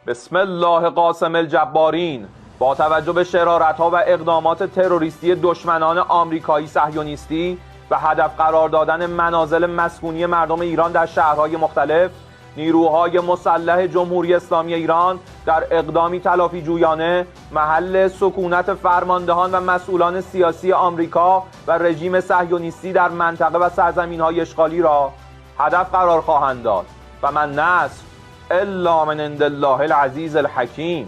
بسم الله قاسم الجبارین با توجه به شرارت‌ها و اقدامات تروریستی دشمنان آمریکایی صهیونیستی و هدف قرار دادن منازل مسکونی مردم ایران در شهرهای مختلف، نیروهای مسلح جمهوری اسلامی ایران در اقدامی تلافی جویانه محل سکونت فرماندهان و مسئولان سیاسی آمریکا و رژیم صهیونیستی در منطقه و سرزمین‌های اشغالی را هدف قرار خواهند داد و من نصر الا من عند الله العزیز الحکیم.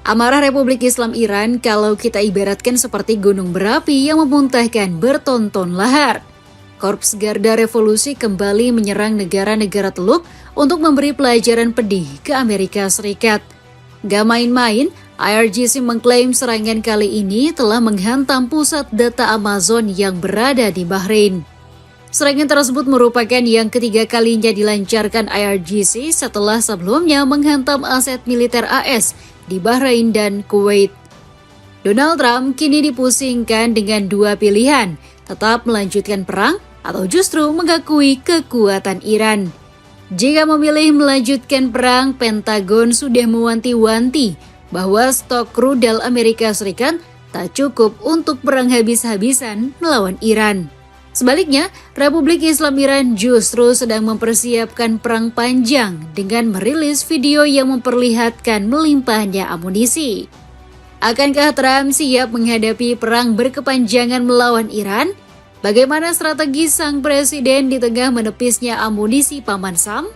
Amarah Republik Islam Iran kalau kita ibaratkan seperti gunung berapi yang memuntahkan bertonton lahar. Korps Garda Revolusi kembali menyerang negara-negara Teluk untuk memberi pelajaran pedih ke Amerika Serikat. Gak main-main, IRGC mengklaim serangan kali ini telah menghantam pusat data Amazon yang berada di Bahrain. Serangan tersebut merupakan yang ketiga kalinya dilancarkan IRGC setelah sebelumnya menghantam aset militer AS di Bahrain dan Kuwait. Donald Trump kini dipusingkan dengan dua pilihan, tetap melanjutkan perang atau justru mengakui kekuatan Iran. Jika memilih melanjutkan perang, Pentagon sudah mewanti-wanti bahwa stok rudal Amerika Serikat tak cukup untuk perang habis-habisan melawan Iran. Sebaliknya, Republik Islam Iran justru sedang mempersiapkan perang panjang dengan merilis video yang memperlihatkan melimpahnya amunisi. Akankah Trump siap menghadapi perang berkepanjangan melawan Iran? Bagaimana strategi sang presiden di tengah menepisnya amunisi Paman Sam?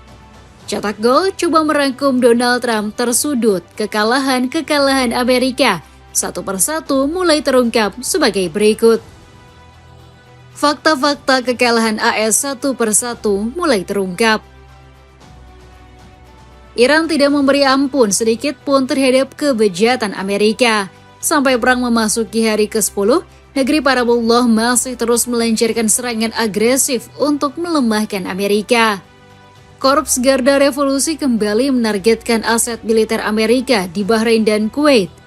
Cetak Gol coba merangkum Donald Trump tersudut kekalahan Amerika satu persatu mulai terungkap sebagai berikut. Fakta-fakta kekalahan AS satu persatu mulai terungkap. Iran tidak memberi ampun sedikit pun terhadap kebejatan Amerika. Sampai perang memasuki hari ke-10, negeri Parabullah masih terus melancarkan serangan agresif untuk melemahkan Amerika. Korps Garda Revolusi kembali menargetkan aset militer Amerika di Bahrain dan Kuwait.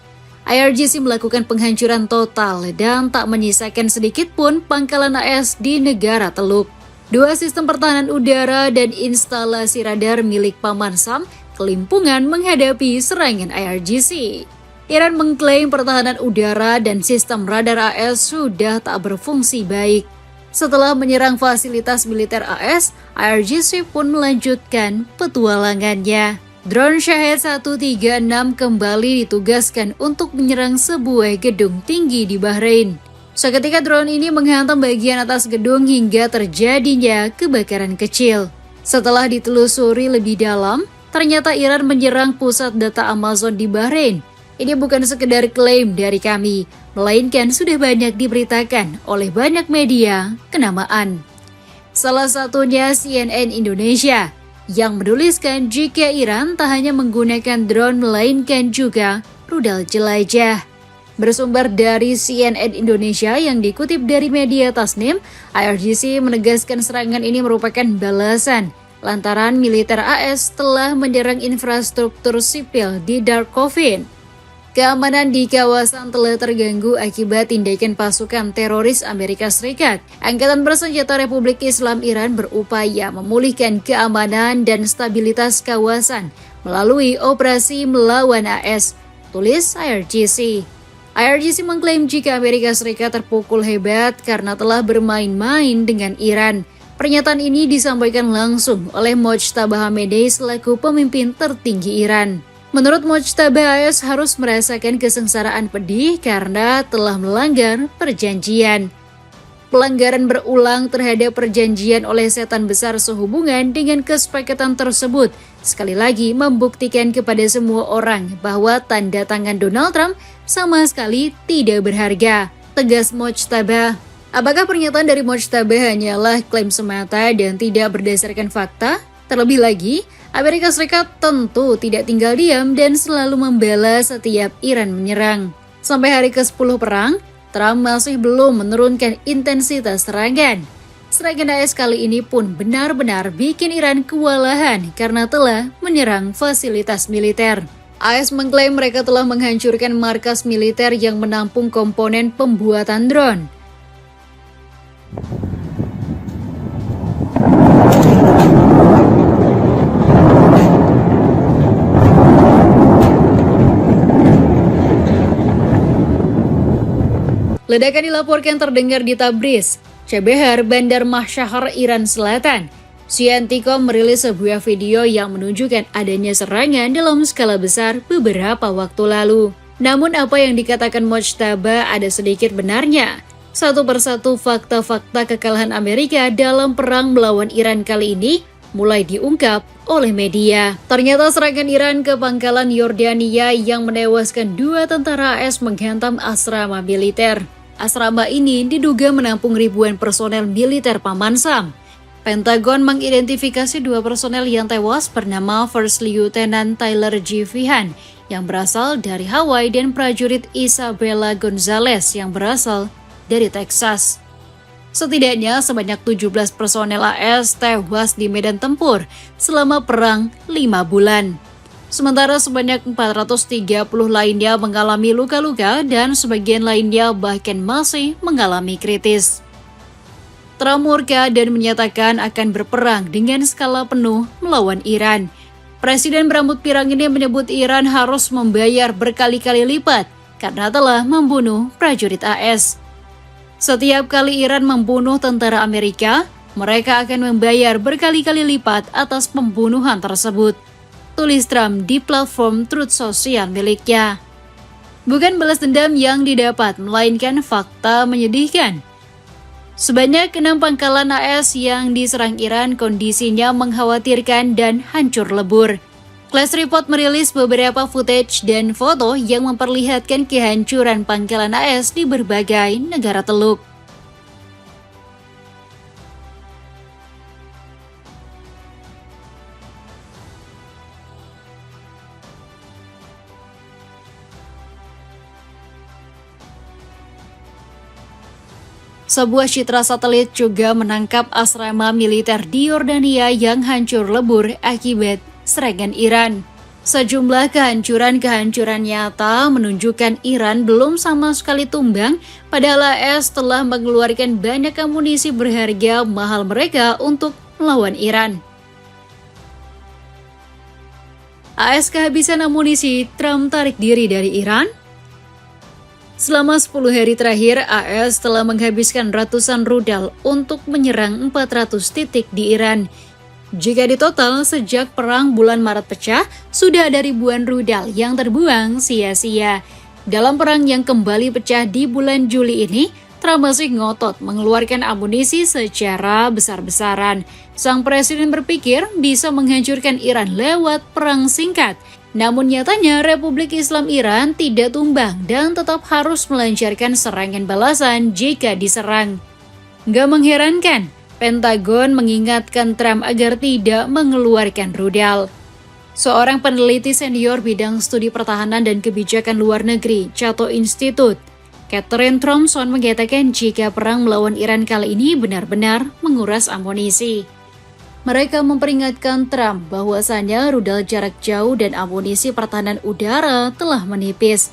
IRGC melakukan penghancuran total dan tak menyisakan sedikit pun pangkalan AS di negara Teluk. Dua sistem pertahanan udara dan instalasi radar milik Paman Sam kelimpungan menghadapi serangan IRGC. Iran mengklaim pertahanan udara dan sistem radar AS sudah tak berfungsi baik. Setelah menyerang fasilitas militer AS, IRGC pun melanjutkan petualangannya. Drone Shahed 136 kembali ditugaskan untuk menyerang sebuah gedung tinggi di Bahrain. Seketika drone ini menghantam bagian atas gedung hingga terjadinya kebakaran kecil. Setelah ditelusuri lebih dalam, ternyata Iran menyerang pusat data Amazon di Bahrain. Ini bukan sekedar klaim dari kami, melainkan sudah banyak diberitakan oleh banyak media kenamaan. Salah satunya CNN Indonesia, yang menuliskan jika Iran tak hanya menggunakan drone melainkan juga rudal jelajah. Bersumber dari CNN Indonesia yang dikutip dari media Tasnim, IRGC menegaskan serangan ini merupakan balasan lantaran militer AS telah menyerang infrastruktur sipil di Darkovin. Keamanan di kawasan telah terganggu akibat tindakan pasukan teroris Amerika Serikat. Angkatan Bersenjata Republik Islam Iran berupaya memulihkan keamanan dan stabilitas kawasan melalui operasi melawan AS, tulis IRGC. IRGC mengklaim jika Amerika Serikat terpukul hebat karena telah bermain-main dengan Iran. Pernyataan ini disampaikan langsung oleh Mojtaba Khamenei selaku pemimpin tertinggi Iran. Menurut Mojtaba, AS harus merasakan kesengsaraan pedih karena telah melanggar perjanjian. Pelanggaran berulang terhadap perjanjian oleh setan besar sehubungan dengan kesepakatan tersebut sekali lagi membuktikan kepada semua orang bahwa tanda tangan Donald Trump sama sekali tidak berharga, tegas Mojtaba. Apakah pernyataan dari Mojtaba hanyalah klaim semata dan tidak berdasarkan fakta? Terlebih lagi, Amerika Serikat tentu tidak tinggal diam dan selalu membela setiap Iran menyerang. Sampai hari ke-10 perang, Trump masih belum menurunkan intensitas serangan. Serangan AS kali ini pun benar-benar bikin Iran kewalahan karena telah menyerang fasilitas militer. AS mengklaim mereka telah menghancurkan markas militer yang menampung komponen pembuatan drone. Ledakan dilaporkan terdengar di Tabriz, Chabahar, Bandar Mashhad, Iran Selatan. Siantikom merilis sebuah video yang menunjukkan adanya serangan dalam skala besar beberapa waktu lalu. Namun apa yang dikatakan Mojtaba ada sedikit benarnya. Satu persatu fakta-fakta kekalahan Amerika dalam perang melawan Iran kali ini mulai diungkap oleh media. Ternyata serangan Iran ke pangkalan Yordania yang menewaskan 2 tentara AS menghantam asrama militer. Asrama ini diduga menampung ribuan personel militer Paman Sam. Pentagon mengidentifikasi 2 personel yang tewas bernama First Lieutenant Tyler G. Vihan yang berasal dari Hawaii dan prajurit Isabella Gonzalez yang berasal dari Texas. Setidaknya sebanyak 17 personel AS tewas di medan tempur selama perang 5 bulan. Sementara sebanyak 430 lainnya mengalami luka-luka dan sebagian lainnya bahkan masih mengalami kritis. Trump murka dan menyatakan akan berperang dengan skala penuh melawan Iran. Presiden berambut pirang ini menyebut Iran harus membayar berkali-kali lipat karena telah membunuh prajurit AS. Setiap kali Iran membunuh tentara Amerika, mereka akan membayar berkali-kali lipat atas pembunuhan tersebut, tulis Trump di platform Truth Social miliknya. Bukan balas dendam yang didapat, melainkan fakta menyedihkan. Sebanyak 6 pangkalan AS yang diserang Iran kondisinya mengkhawatirkan dan hancur lebur. Class Report merilis beberapa footage dan foto yang memperlihatkan kehancuran pangkalan AS di berbagai negara Teluk. Sebuah citra satelit juga menangkap asrama militer di Yordania yang hancur lebur akibat serangan Iran. Sejumlah kehancuran nyata menunjukkan Iran belum sama sekali tumbang, padahal AS telah mengeluarkan banyak amunisi berharga mahal mereka untuk melawan Iran. AS kehabisan amunisi, Trump tarik diri dari Iran. Selama 10 hari terakhir, AS telah menghabiskan ratusan rudal untuk menyerang 400 titik di Iran. Jika ditotal, sejak perang bulan Maret pecah, sudah ada ribuan rudal yang terbuang sia-sia. Dalam perang yang kembali pecah di bulan Juli ini, Trump masih ngotot mengeluarkan amunisi secara besar-besaran. Sang presiden berpikir bisa menghancurkan Iran lewat perang singkat. Namun nyatanya Republik Islam Iran tidak tumbang dan tetap harus melancarkan serangan balasan jika diserang. Gak mengherankan, Pentagon mengingatkan Trump agar tidak mengeluarkan rudal. Seorang peneliti senior bidang studi pertahanan dan kebijakan luar negeri, Cato Institute, Catherine Thompson mengatakan jika perang melawan Iran kali ini benar-benar menguras amunisi. Mereka memperingatkan Trump bahwasannya rudal jarak jauh dan amunisi pertahanan udara telah menipis.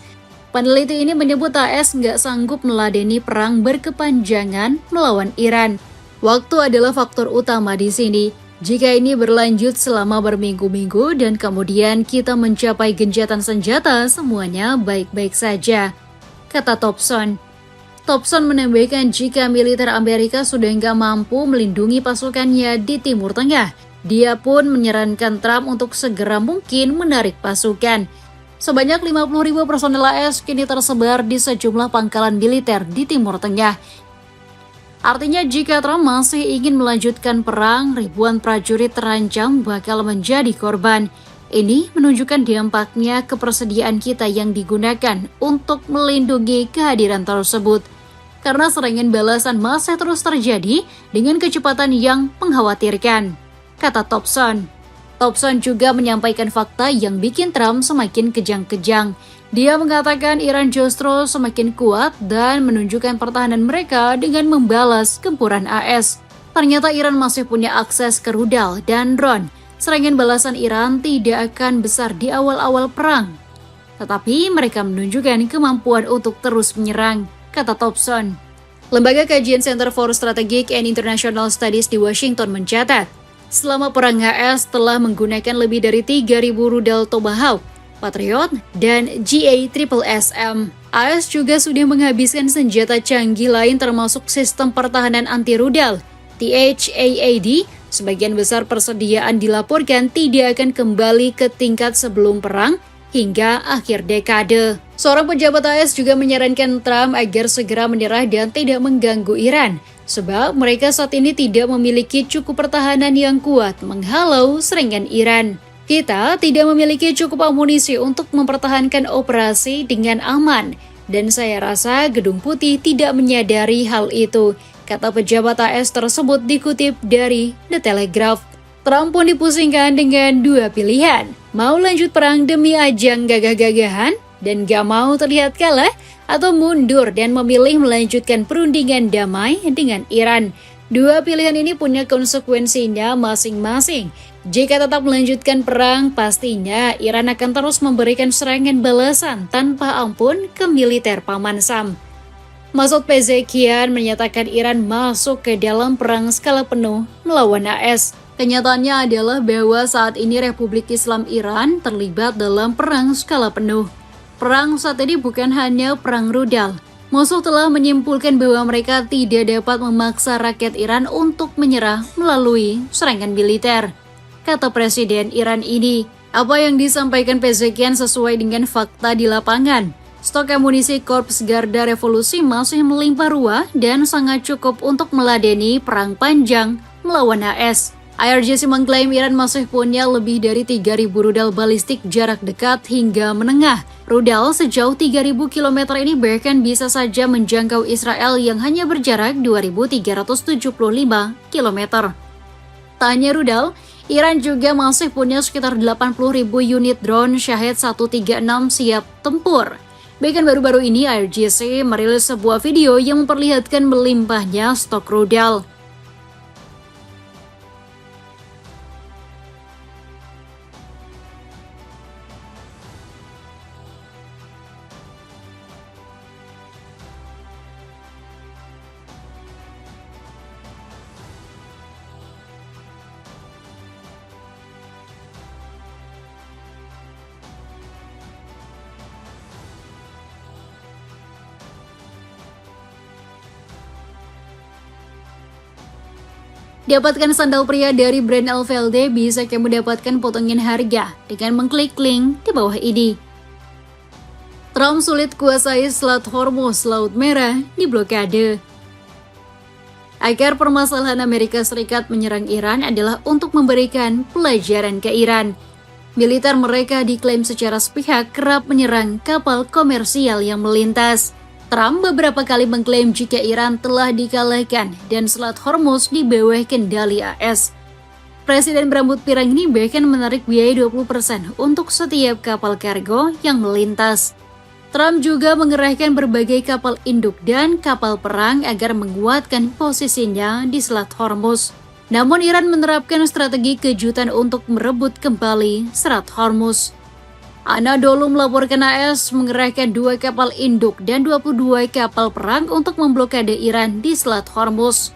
Peneliti ini menyebut AS nggak sanggup meladeni perang berkepanjangan melawan Iran. Waktu adalah faktor utama di sini. Jika ini berlanjut selama berminggu-minggu dan kemudian kita mencapai gencatan senjata, semuanya baik-baik saja, kata Thompson. Thompson menambahkan jika militer Amerika sudah nggak mampu melindungi pasukannya di Timur Tengah, dia pun menyarankan Trump untuk segera mungkin menarik pasukan. Sebanyak 50.000 personel AS kini tersebar di sejumlah pangkalan militer di Timur Tengah. Artinya jika Trump masih ingin melanjutkan perang, ribuan prajurit terancam bakal menjadi korban. Ini menunjukkan dampaknya kepersediaan kita yang digunakan untuk melindungi kehadiran tersebut. Karena serangan balasan masih terus terjadi dengan kecepatan yang mengkhawatirkan, kata Thompson. Thompson juga menyampaikan fakta yang bikin Trump semakin kejang-kejang. Dia mengatakan Iran justru semakin kuat dan menunjukkan pertahanan mereka dengan membalas gempuran AS. Ternyata Iran masih punya akses ke rudal dan drone. Serangan balasan Iran tidak akan besar di awal-awal perang. Tetapi mereka menunjukkan kemampuan untuk terus menyerang, kata Thompson. Lembaga kajian Center for Strategic and International Studies di Washington mencatat, selama perang AS telah menggunakan lebih dari 3.000 rudal Tomahawk. Patriot, dan GA-SSM. AS juga sudah menghabiskan senjata canggih lain termasuk sistem pertahanan anti rudal, THAAD. Sebagian besar persediaan dilaporkan tidak akan kembali ke tingkat sebelum perang hingga akhir dekade. Seorang pejabat AS juga menyarankan Trump agar segera menyerah dan tidak mengganggu Iran, sebab mereka saat ini tidak memiliki cukup pertahanan yang kuat menghalau serangan Iran. Kita tidak memiliki cukup amunisi untuk mempertahankan operasi dengan aman, dan saya rasa Gedung Putih tidak menyadari hal itu, kata pejabat AS tersebut dikutip dari The Telegraph. Trump pun dipusingkan dengan dua pilihan, mau lanjut perang demi ajang gagah-gagahan dan gak mau terlihat kalah, atau mundur dan memilih melanjutkan perundingan damai dengan Iran. Dua pilihan ini punya konsekuensinya masing-masing. Jika tetap melanjutkan perang, pastinya Iran akan terus memberikan serangan balasan tanpa ampun ke militer Paman Sam. Masoud Pezeshkian menyatakan Iran masuk ke dalam perang skala penuh melawan AS. Kenyataannya adalah bahwa saat ini Republik Islam Iran terlibat dalam perang skala penuh. Perang saat ini bukan hanya perang rudal. Mosul telah menyimpulkan bahwa mereka tidak dapat memaksa rakyat Iran untuk menyerah melalui serangan militer, kata Presiden Iran ini. Apa yang disampaikan Pezeshkian sesuai dengan fakta di lapangan. Stok amunisi Korps Garda Revolusi masih melimpah ruah dan sangat cukup untuk meladeni perang panjang melawan AS. IRGC mengklaim Iran masih punya lebih dari 3.000 rudal balistik jarak dekat hingga menengah. Rudal sejauh 3.000 km ini bahkan bisa saja menjangkau Israel yang hanya berjarak 2.375 km. Tak hanya rudal, Iran juga masih punya sekitar 80.000 unit drone Shahed 136 siap tempur. Bahkan baru-baru ini IRGC merilis sebuah video yang memperlihatkan melimpahnya stok rudal. Dapatkan sandal pria dari brand Alvelde, bisa kamu mendapatkan potongan harga dengan mengklik link di bawah ini. Trump sulit kuasai Selat Hormuz, Laut Merah diblokade. Akar permasalahan Amerika Serikat menyerang Iran adalah untuk memberikan pelajaran ke Iran. Militer mereka diklaim secara sepihak kerap menyerang kapal komersial yang melintas. Trump beberapa kali mengklaim jika Iran telah dikalahkan dan Selat Hormuz di bawah kendali AS. Presiden berambut pirang ini bahkan menarik biaya 20% untuk setiap kapal kargo yang melintas. Trump juga mengerahkan berbagai kapal induk dan kapal perang agar menguatkan posisinya di Selat Hormuz. Namun Iran menerapkan strategi kejutan untuk merebut kembali Selat Hormuz. Anadolu melaporkan AS mengerahkan 2 kapal induk dan 22 kapal perang untuk memblokade Iran di Selat Hormuz.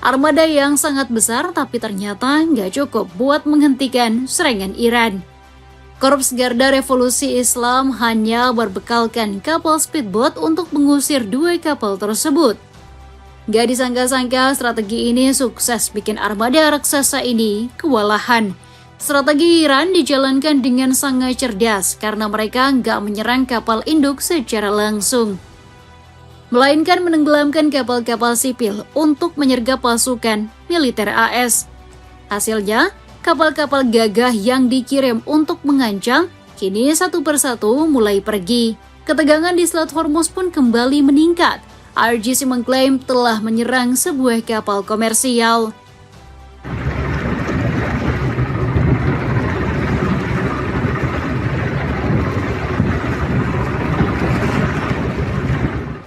Armada yang sangat besar tapi ternyata nggak cukup buat menghentikan serangan Iran. Korps Garda Revolusi Islam hanya berbekalkan kapal speedboat untuk mengusir 2 kapal tersebut. Gak disangka-sangka strategi ini sukses bikin armada raksasa ini kewalahan. Strategi Iran dijalankan dengan sangat cerdas karena mereka nggak menyerang kapal induk secara langsung, melainkan menenggelamkan kapal-kapal sipil untuk menyergap pasukan militer AS. Hasilnya, kapal-kapal gagah yang dikirim untuk mengancam kini satu persatu mulai pergi. Ketegangan di Selat Hormuz pun kembali meningkat. IRGC mengklaim telah menyerang sebuah kapal komersial.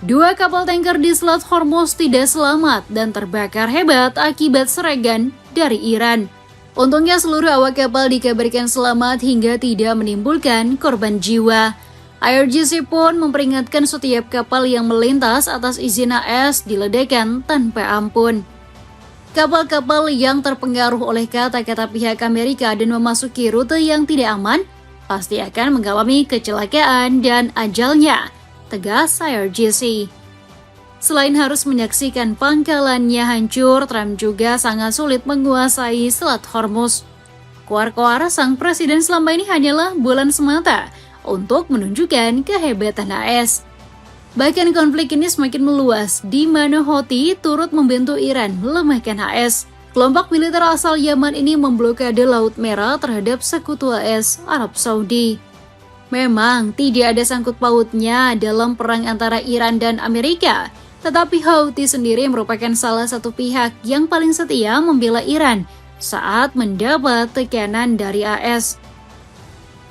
Dua kapal tanker di Selat Hormuz tidak selamat dan terbakar hebat akibat serangan dari Iran. Untungnya seluruh awak kapal dikabarkan selamat hingga tidak menimbulkan korban jiwa. IRGC pun memperingatkan setiap kapal yang melintas atas izin AS diledakkan tanpa ampun. Kapal-kapal yang terpengaruh oleh kata-kata pihak Amerika dan memasuki rute yang tidak aman pasti akan mengalami kecelakaan dan ajalnya, tegas IRGC. Selain harus menyaksikan pangkalannya hancur, Trump juga sangat sulit menguasai Selat Hormuz. Koar-koar sang presiden selama ini hanyalah bulan semata untuk menunjukkan kehebatan AS. Bahkan konflik ini semakin meluas, di mana Houthi turut membantu Iran melemahkan AS. Kelompok militer asal Yaman ini memblokade Laut Merah terhadap sekutu AS, Arab Saudi. Memang tidak ada sangkut pautnya dalam perang antara Iran dan Amerika, tetapi Houthi sendiri merupakan salah satu pihak yang paling setia membela Iran saat mendapat tekanan dari AS.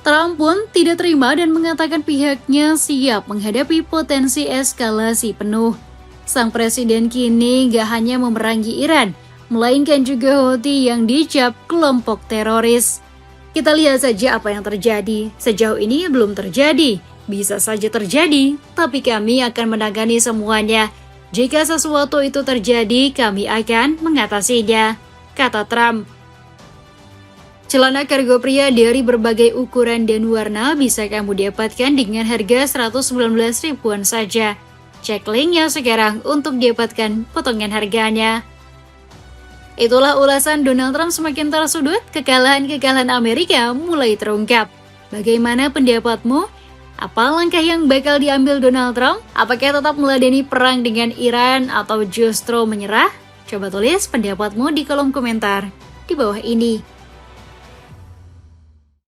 Trump pun tidak terima dan mengatakan pihaknya siap menghadapi potensi eskalasi penuh. Sang presiden kini gak hanya memerangi Iran, melainkan juga Houthi yang dicap kelompok teroris. Kita lihat saja apa yang terjadi. Sejauh ini belum terjadi. Bisa saja terjadi, tapi kami akan menangani semuanya. Jika sesuatu itu terjadi, kami akan mengatasinya, kata Trump. Celana kargo pria dari berbagai ukuran dan warna bisa kamu dapatkan dengan harga 119 ribuan saja. Cek linknya sekarang untuk dapatkan potongan harganya. Itulah ulasan Donald Trump semakin tersudut, kekalahan Amerika mulai terungkap. Bagaimana pendapatmu? Apa langkah yang bakal diambil Donald Trump? Apakah tetap meladeni perang dengan Iran atau justru menyerah? Coba tulis pendapatmu di kolom komentar di bawah ini.